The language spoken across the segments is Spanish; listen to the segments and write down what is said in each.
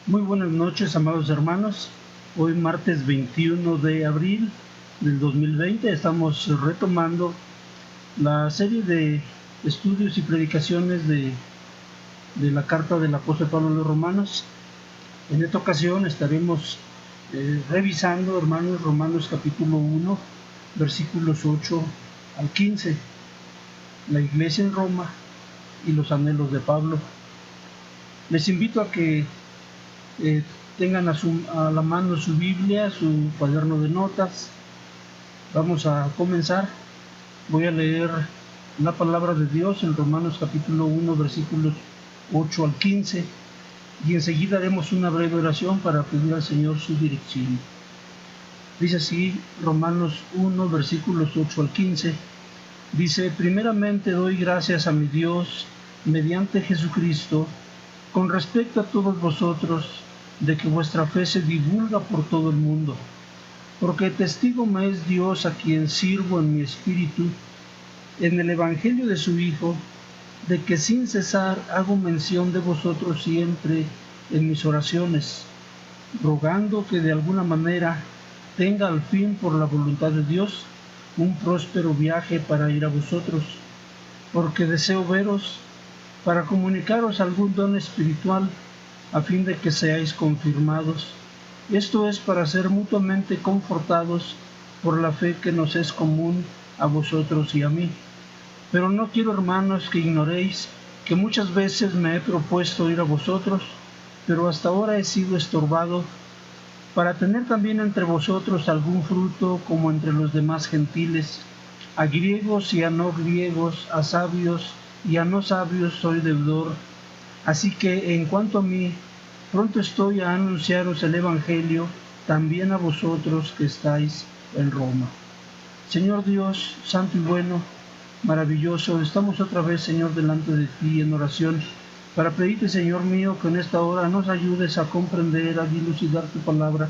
Muy buenas noches, amados hermanos. Hoy martes 21 de abril del 2020 estamos retomando la serie de estudios y predicaciones de la carta del apóstol Pablo a los Romanos. En esta ocasión estaremos revisando, hermanos, Romanos capítulo 1, versículos 8 al 15, la iglesia en Roma y los anhelos de Pablo. Les invito a que tengan a la mano su Biblia, su cuaderno de notas. Vamos a comenzar. Voy a leer la palabra de Dios en Romanos capítulo 1, versículos 8 al 15, y enseguida haremos una breve oración para pedir al Señor su dirección. Dice así, Romanos 1, versículos 8 al 15. Dice: primeramente doy gracias a mi Dios mediante Jesucristo con respecto a todos vosotros, de que vuestra fe se divulga por todo el mundo, porque testigo me es Dios, a quien sirvo en mi espíritu, en el evangelio de su Hijo, de que sin cesar hago mención de vosotros siempre en mis oraciones, rogando que de alguna manera tenga al fin, por la voluntad de Dios, un próspero viaje para ir a vosotros, porque deseo veros para comunicaros algún don espiritual, a fin de que seáis confirmados. Esto es para ser mutuamente confortados por la fe que nos es común a vosotros y a mí. Pero no quiero, hermanos, que ignoréis que muchas veces me he propuesto ir a vosotros, pero hasta ahora he sido estorbado, para tener también entre vosotros algún fruto como entre los demás gentiles. A griegos y a no griegos, a sabios y a no sabios soy deudor. Así que en cuanto a mí, pronto estoy a anunciaros el Evangelio también a vosotros que estáis en Roma. Señor Dios, santo y bueno, maravilloso, estamos otra vez, Señor, delante de ti en oración, para pedirte, Señor mío, que en esta hora nos ayudes a comprender, a dilucidar tu palabra,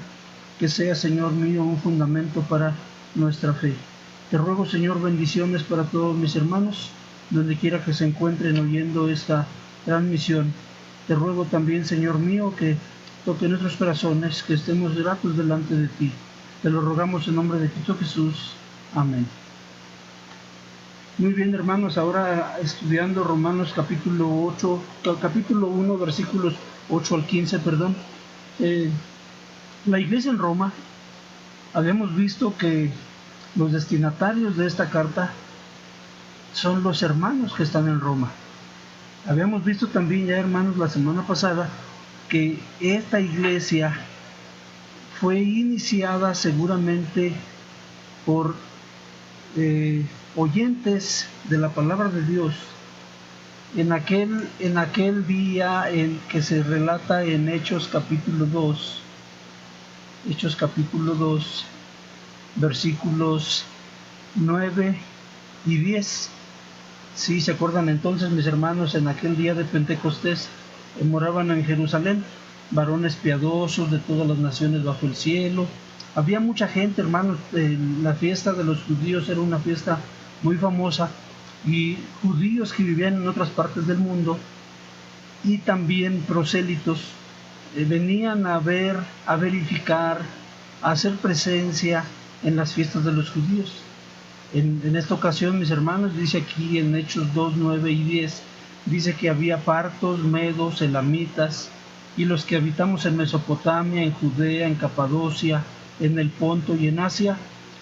que sea, Señor mío, un fundamento para nuestra fe. Te ruego, Señor, bendiciones para todos mis hermanos, donde quiera que se encuentren oyendo esta transmisión. Te ruego también, Señor mío, que toque nuestros corazones, que estemos gratos delante de ti. Te lo rogamos en nombre de Cristo Jesús. Amén. Muy bien, hermanos, ahora estudiando Romanos capítulo 1, versículos 8 al 15, perdón. La iglesia en Roma, habíamos visto que los destinatarios de esta carta son los hermanos que están en Roma. Habíamos visto también ya, hermanos, la semana pasada, que esta iglesia fue iniciada seguramente por oyentes de la palabra de Dios en aquel día en que se relata en Hechos capítulo 2, versículos 9 y 10. Sí, se acuerdan entonces, mis hermanos, en aquel día de Pentecostés moraban en Jerusalén varones piadosos de todas las naciones bajo el cielo. Había mucha gente, hermanos. La fiesta de los judíos era una fiesta muy famosa, y judíos que vivían en otras partes del mundo y también prosélitos venían a ver, a verificar, a hacer presencia en las fiestas de los judíos. En esta ocasión, mis hermanos, dice aquí en Hechos 2, 9 y 10, dice que había partos, medos, elamitas, y los que habitamos en Mesopotamia, en Judea, en Capadocia, en el Ponto y en Asia,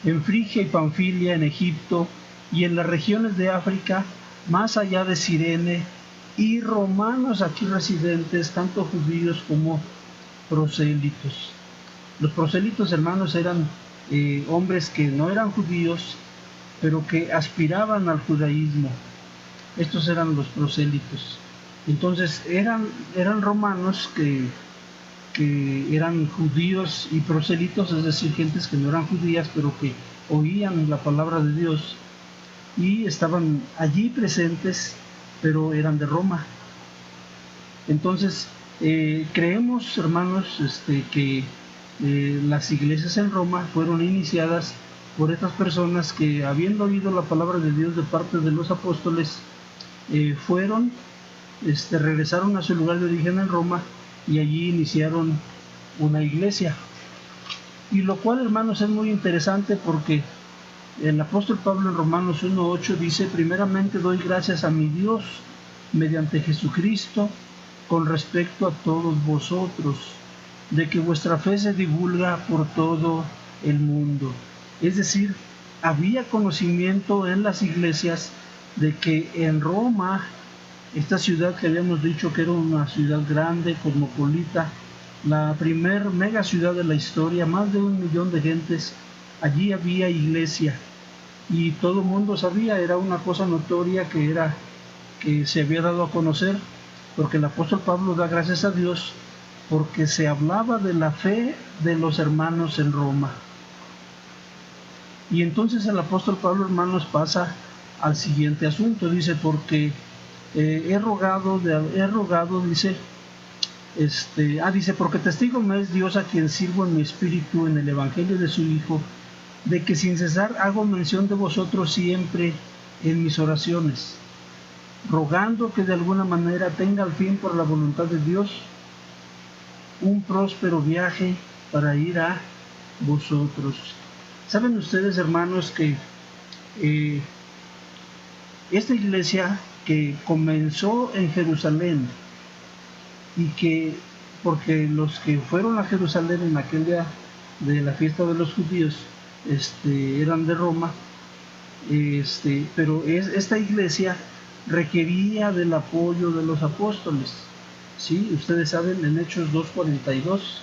en Frigia y Panfilia, en Egipto, y en las regiones de África, más allá de Cirene, y romanos aquí residentes, tanto judíos como prosélitos. Los prosélitos, hermanos, eran hombres que no eran judíos, pero que aspiraban al judaísmo. Estos eran los prosélitos. Entonces eran romanos que eran judíos y prosélitos, es decir, gentes que no eran judías, pero que oían la palabra de Dios y estaban allí presentes, pero eran de Roma. Entonces creemos, hermanos, que las iglesias en Roma fueron iniciadas por estas personas que, habiendo oído la palabra de Dios de parte de los apóstoles, regresaron a su lugar de origen en Roma y allí iniciaron una iglesia. Y lo cual, hermanos, es muy interesante porque el apóstol Pablo en Romanos 1:8 dice: primeramente doy gracias a mi Dios mediante Jesucristo con respecto a todos vosotros, de que vuestra fe se divulga por todo el mundo. Es decir, había conocimiento en las iglesias de que en Roma, esta ciudad que habíamos dicho que era una ciudad grande, cosmopolita, la primer mega ciudad de la historia, más de 1 millón de gentes, allí había iglesia y todo el mundo sabía, era una cosa notoria que se había dado a conocer, porque el apóstol Pablo da gracias a Dios porque se hablaba de la fe de los hermanos en Roma. Y entonces el apóstol Pablo, hermanos, pasa al siguiente asunto. Dice: porque he rogado, dice, dice: porque testigo me es Dios, a quien sirvo en mi espíritu en el evangelio de su Hijo, de que sin cesar hago mención de vosotros siempre en mis oraciones, rogando que de alguna manera tenga al fin, por la voluntad de Dios, un próspero viaje para ir a vosotros. Saben ustedes, hermanos, que esta iglesia que comenzó en Jerusalén, y que, porque los que fueron a Jerusalén en aquel día de la fiesta de los judíos eran de Roma, pero esta iglesia requería del apoyo de los apóstoles. ¿Sí? Ustedes saben, en Hechos 2:42,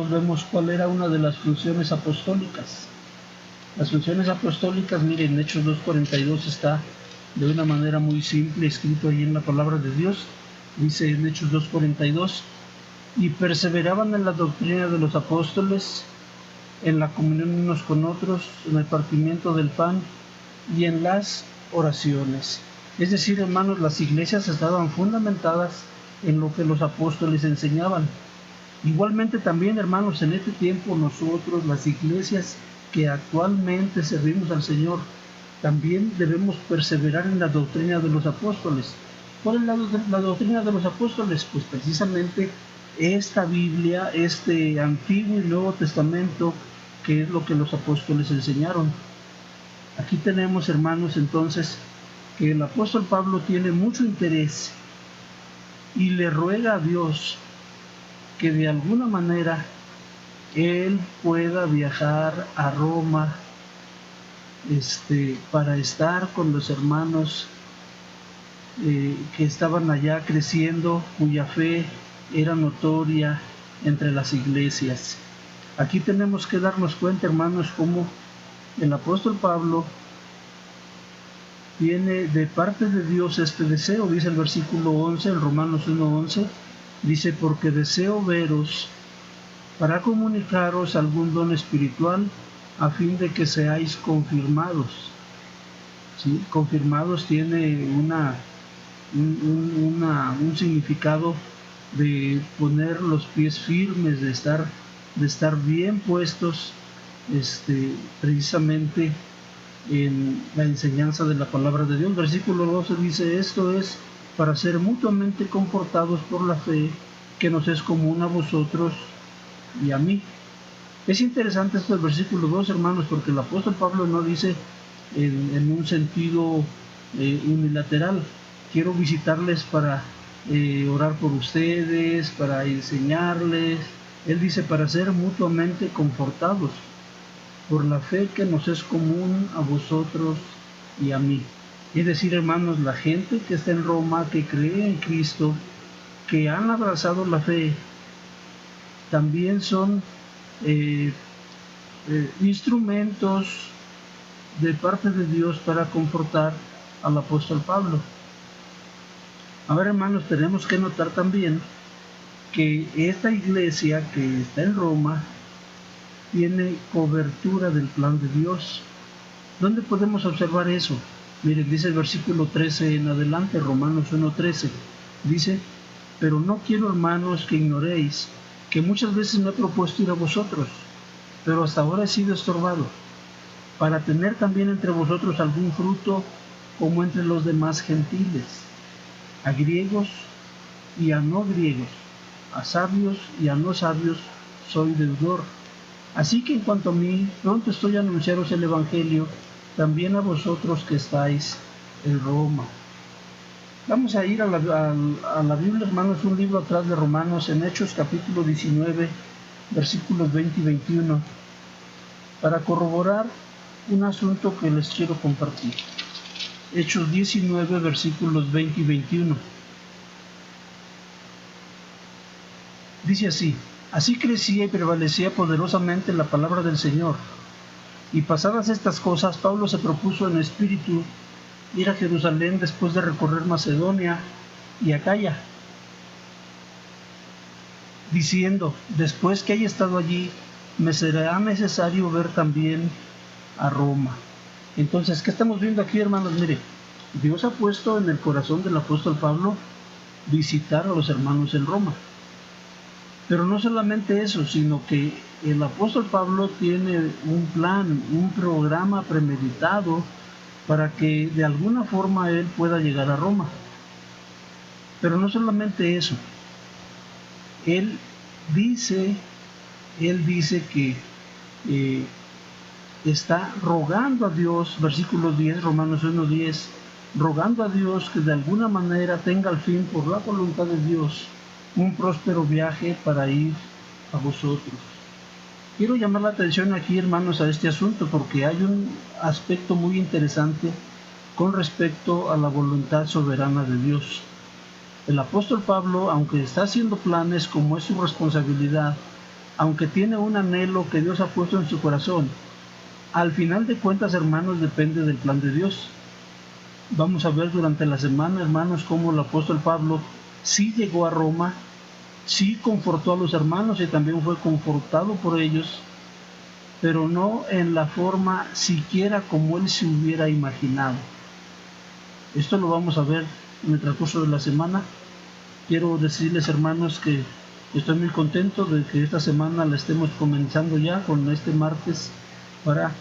vemos cuál era una de las funciones apostólicas. Las funciones apostólicas, miren, en Hechos 2:42 está de una manera muy simple escrito ahí en la palabra de Dios. Dice en Hechos 2:42: y perseveraban en la doctrina de los apóstoles, en la comunión unos con otros, en el partimiento del pan y en las oraciones. Es decir, hermanos, las iglesias estaban fundamentadas en lo que los apóstoles enseñaban. Igualmente también, hermanos, en este tiempo nosotros, las iglesias que actualmente servimos al Señor, también debemos perseverar en la doctrina de los apóstoles. ¿Cuál es la doctrina de los apóstoles? Pues precisamente esta Biblia, este Antiguo y Nuevo Testamento, que es lo que los apóstoles enseñaron. Aquí tenemos, hermanos, entonces, que el apóstol Pablo tiene mucho interés y le ruega a Dios que de alguna manera él pueda viajar a Roma para estar con los hermanos que estaban allá creciendo, cuya fe era notoria entre las iglesias. Aquí tenemos que darnos cuenta, hermanos, cómo el apóstol Pablo tiene de parte de Dios este deseo. Dice el versículo 11, en Romanos 1:11, dice: porque deseo veros para comunicaros algún don espiritual, a fin de que seáis confirmados. ¿Sí? Confirmados tiene un significado de poner los pies firmes, de estar bien puestos precisamente en la enseñanza de la palabra de Dios. Versículo 12 dice: esto es para ser mutuamente confortados por la fe que nos es común a vosotros y a mí. Es interesante esto del versículo 2, hermanos, porque el apóstol Pablo no dice en un sentido unilateral: quiero visitarles para orar por ustedes, para enseñarles. Él dice: para ser mutuamente confortados por la fe que nos es común a vosotros y a mí. Es decir, hermanos, la gente que está en Roma, que cree en Cristo, que han abrazado la fe, también son instrumentos de parte de Dios para confortar al apóstol Pablo. A ver, hermanos, tenemos que notar también que esta iglesia que está en Roma tiene cobertura del plan de Dios. ¿Dónde podemos observar eso? Miren, dice el versículo 13 en adelante, Romanos 1:13, dice: pero no quiero, hermanos, que ignoréis que muchas veces me he propuesto ir a vosotros, pero hasta ahora he sido estorbado, para tener también entre vosotros algún fruto como entre los demás gentiles. A griegos y a no griegos, a sabios y a no sabios soy deudor. Así que en cuanto a mí, pronto estoy a anunciaros el Evangelio, también a vosotros que estáis en Roma. Vamos a ir a la Biblia, hermanos, un libro atrás de Romanos, en Hechos capítulo 19, versículos 20 y 21, para corroborar un asunto que les quiero compartir. Hechos 19, versículos 20 y 21. Dice así: así crecía y prevalecía poderosamente la palabra del Señor. Y pasadas estas cosas, Pablo se propuso en espíritu ir a Jerusalén después de recorrer Macedonia y Acaya, diciendo: después que haya estado allí, me será necesario ver también a Roma. Entonces, ¿qué estamos viendo aquí, hermanos? Mire, Dios ha puesto en el corazón del apóstol Pablo visitar a los hermanos en Roma. Pero no solamente eso, sino que el apóstol Pablo tiene un plan, un programa premeditado para que de alguna forma él pueda llegar a Roma. Pero no solamente eso, él dice que está rogando a Dios, versículo 10, Romanos 1:10, rogando a Dios que de alguna manera tenga al fin, por la voluntad de Dios, un próspero viaje para ir a vosotros. Quiero llamar la atención aquí, hermanos, a este asunto, porque hay un aspecto muy interesante con respecto a la voluntad soberana de Dios. El apóstol Pablo, aunque está haciendo planes como es su responsabilidad, aunque tiene un anhelo que Dios ha puesto en su corazón, al final de cuentas, hermanos, depende del plan de Dios. Vamos a ver durante la semana, hermanos, cómo el apóstol Pablo sí llegó a Roma, sí confortó a los hermanos y también fue confortado por ellos, pero no en la forma siquiera como él se hubiera imaginado. Esto lo vamos a ver en el transcurso de la semana. Quiero decirles, hermanos, que estoy muy contento de que esta semana la estemos comenzando ya con este martes para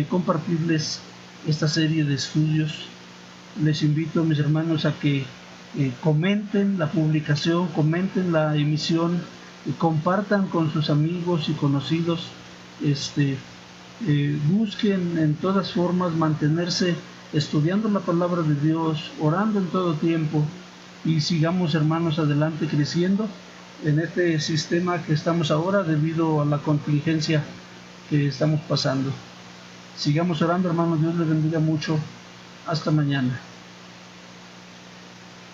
compartirles esta serie de estudios. Les invito, mis hermanos, a que comenten la publicación, comenten la emisión, compartan con sus amigos y conocidos, busquen en todas formas mantenerse estudiando la palabra de Dios, orando en todo tiempo, y sigamos, hermanos, adelante creciendo en este sistema que estamos ahora debido a la contingencia que estamos pasando. Sigamos orando, hermanos. Dios les bendiga mucho. Hasta mañana.